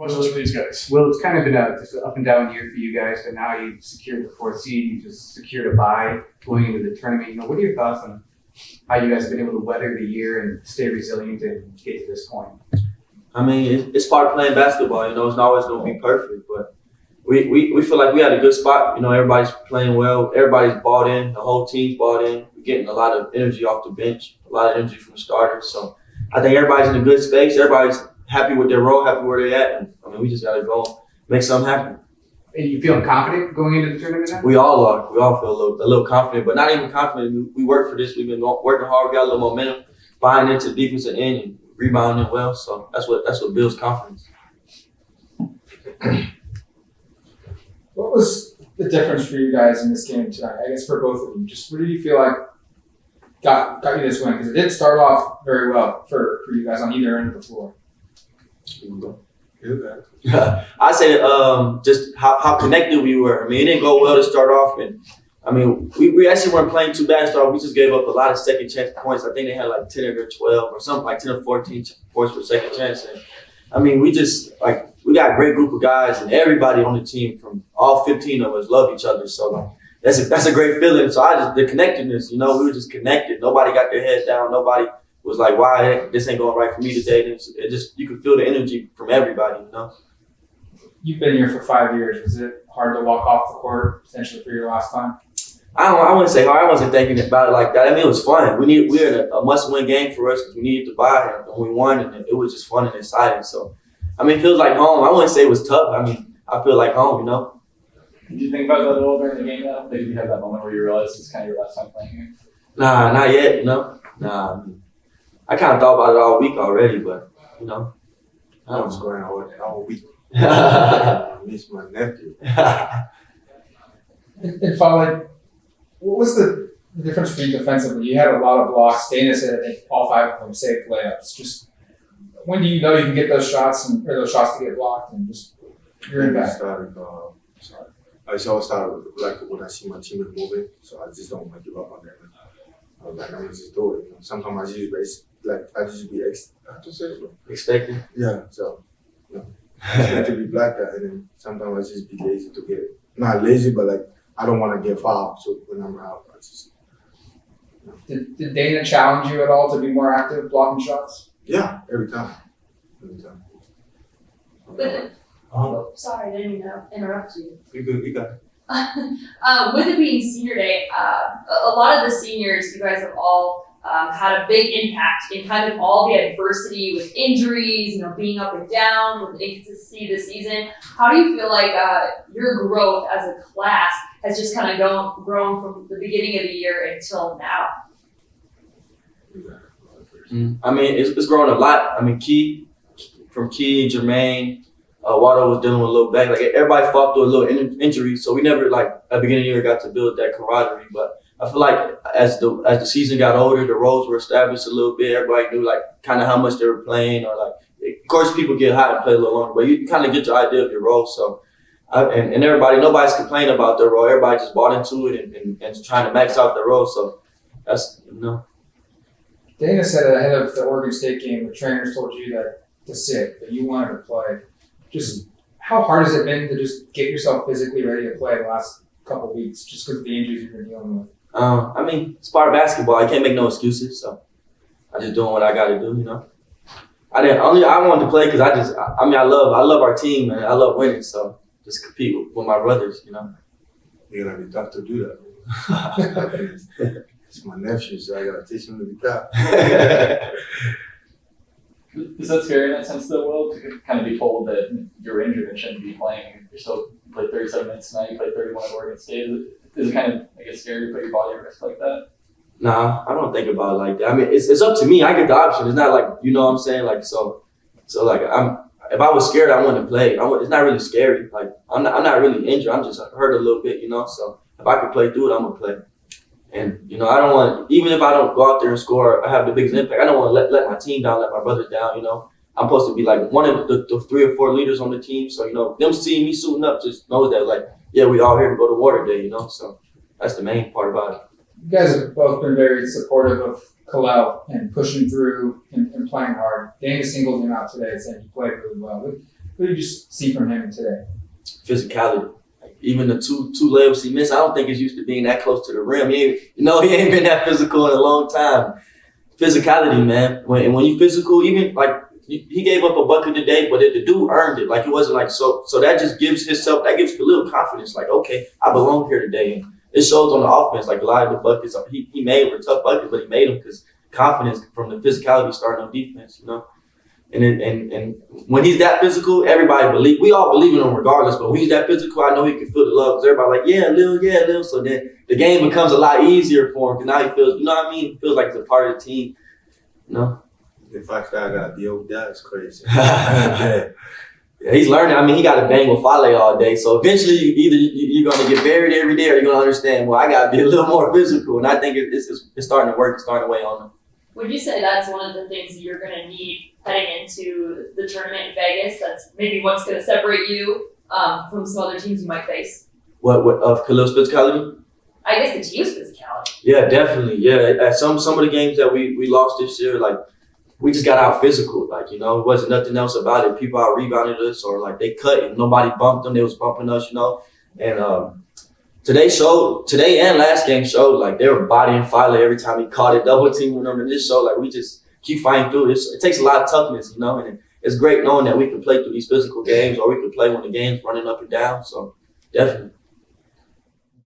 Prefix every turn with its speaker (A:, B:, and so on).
A: Questions for these guys?
B: Well, it's kind of been just an up and down year for you guys, but now you've secured the 4th seed. You just secured a bye going into the tournament. What are your thoughts on how you guys have been able to weather the year and stay resilient and get to this point?
C: I mean, it's part of playing basketball. It's not always going to be perfect, but we feel like we had a good spot. Everybody's playing well. Everybody's bought in. The whole team's bought in. We're getting a lot of energy off the bench, a lot of energy from the starters. So I think everybody's in a good space. Everybody's happy with their role, happy where they're at. And we just got to go make something happen.
B: Are you feeling confident going into the tournament now?
C: We all are. We all feel a little confident, but not even confident. We work for this. We've been working hard. We got a little momentum, buying into the defensive end and rebounding well. So that's what builds confidence.
D: What was the difference for you guys in this game tonight? I guess for both of you. Just what did you feel like got you this win? Because it did start off very well for you guys on either end of the floor.
C: I say just how connected we were. It didn't go well to start off, and we actually weren't playing too bad to start off. We just gave up a lot of second chance points. I think they had like 10 or 12 or something, like 10 or 14 points for second chance. And we just we got a great group of guys, and everybody on the team from all 15 of us love each other. So that's a great feeling. So the connectedness, we were just connected. Nobody got their head down. Nobody was like, why this ain't going right for me today. It just you could feel the energy from everybody.
D: You've been here for 5 years. Was it hard to walk off the court potentially for your last time?
C: I wouldn't say hard. I wasn't thinking about it like that. It was fun. We were in a must-win game for us because we needed to buy, and we won, and it was just fun and exciting. So, it feels like home. I wouldn't say it was tough. I feel like home.
A: Did you think about that at all during the game? Now, did you have that moment where you realized it's kind of your last time playing here?
C: Nah, not yet. Nah. I kind of thought about it all week already, but
E: I was going all week. I miss my nephew.
D: And Fale, what was the difference for you defensively? You had a lot of blocks. Dana said I think all 5 of them saved layups. Just when do you know you can get those shots or those shots to get blocked and just you're in back?
E: I always started like when I see my teammates moving, so I just don't want to give up on them. I'm gonna just do it. Sometimes I just be
C: Expecting.
E: Yeah, so expect to be black out, and then sometimes I just be lazy to get it. Not lazy, but I don't want to get fouled. So when I'm out, I just.
D: Did Dana challenge you at all to be more active blocking shots?
E: Yeah, every time.
F: Sorry, I didn't mean to interrupt you.
C: You good? You got it.
F: With it being senior day, a lot of the seniors, you guys have all had a big impact in kind of all the adversity with injuries, being up and down, with the inconsistency this season. How do you feel like your growth as a class has just kind of grown from the beginning of the year until now?
C: It's grown a lot. Key, Jermaine, Waddle was dealing with a little back. Everybody fought through a little injury, so we never at the beginning of the year got to build that camaraderie. But I feel like as the season got older, the roles were established a little bit. Everybody knew kind of how much they were playing, or of course people get hot and play a little longer, but you kind of get your idea of your role. So and nobody's complaining about their role. Everybody just bought into it and trying to max out their role. So that's
D: Dana said ahead of the Oregon State game, the trainers told you that you wanted to play. Just how hard has it been to just get yourself physically ready to play the last couple of weeks, just because of the injuries you've been dealing with?
C: It's part of basketball. I can't make no excuses, so I'm just doing what I got to do. I wanted to play because I love our team, man. I love winning, so just compete with my brothers.
E: You're gonna be tough to do that. It's my nephew, so I gotta teach him to be tough.
A: Is that scary in that sense, though, Will, to kind of be told that you're injured and shouldn't be playing? You still played 37 minutes tonight, you played 31 at Oregon State. Is it kind of, scary to put your body at risk like that?
C: Nah, I don't think about it like that. It's up to me. I get the option. It's not what I'm saying? If I was scared, I wouldn't play. It's not really scary. I'm not really injured. I'm just hurt a little bit, So if I can play through it, I'm gonna play. And I don't want, even if I don't go out there and score, I have the biggest impact. I don't want to let my team down, let my brothers down. I'm supposed to be one of the 3 or 4 leaders on the team. So them seeing me suiting up just knows that we all here to go to Water Day. So that's the main part about it.
D: You guys have both been very supportive of Kalel and pushing through and playing hard. Dana singled him out today and said he played really well. What What did you see from him today?
C: Physicality. Like, even the two layups he missed, I don't think he's used to being that close to the rim. He ain't been that physical in a long time. Physicality, man. When you physical, even like he gave up a bucket today, but the dude earned it. Like it wasn't like so that just gives Khalil confidence. Like, okay, I belong here today. And it shows on the offense. Like a lot of the buckets he made were tough buckets, but he made them because confidence from the physicality starting on defense, you know. And when he's that physical, we all believe in him regardless. But when he's that physical, I know he can feel the love. Because everybody like, yeah, Lil. So then the game becomes a lot easier for him because now he feels, you know what I mean? He feels like he's a part of the team, you know.
E: The fact that I got to deal with that is crazy.
C: Yeah, he's learning. I mean, he got to bang with Fale all day. So eventually, either you're going to get buried every day or you're going to understand, well, I got to be a little more physical. And I think it's starting to work. It's starting to weigh on him.
F: Would you say that's one of the things that you're going to need heading into the tournament in Vegas? That's maybe what's going to separate you from some other teams you might face?
C: What of Khalil's physicality?
F: I guess the team's physicality.
C: Yeah, definitely. Yeah, at some of the games that we lost this year, like we just got out physical. Like, you know, it wasn't nothing else about it. People out rebounded us or like they cut and nobody bumped them. They was bumping us, you know. And today and last game showed like they were bodying File every time he caught it, double teaming them. And this showed like we just keep fighting through this. It takes a lot of toughness, you know, and it's great knowing that we can play through these physical games or we can play when the game's running up and down. So definitely.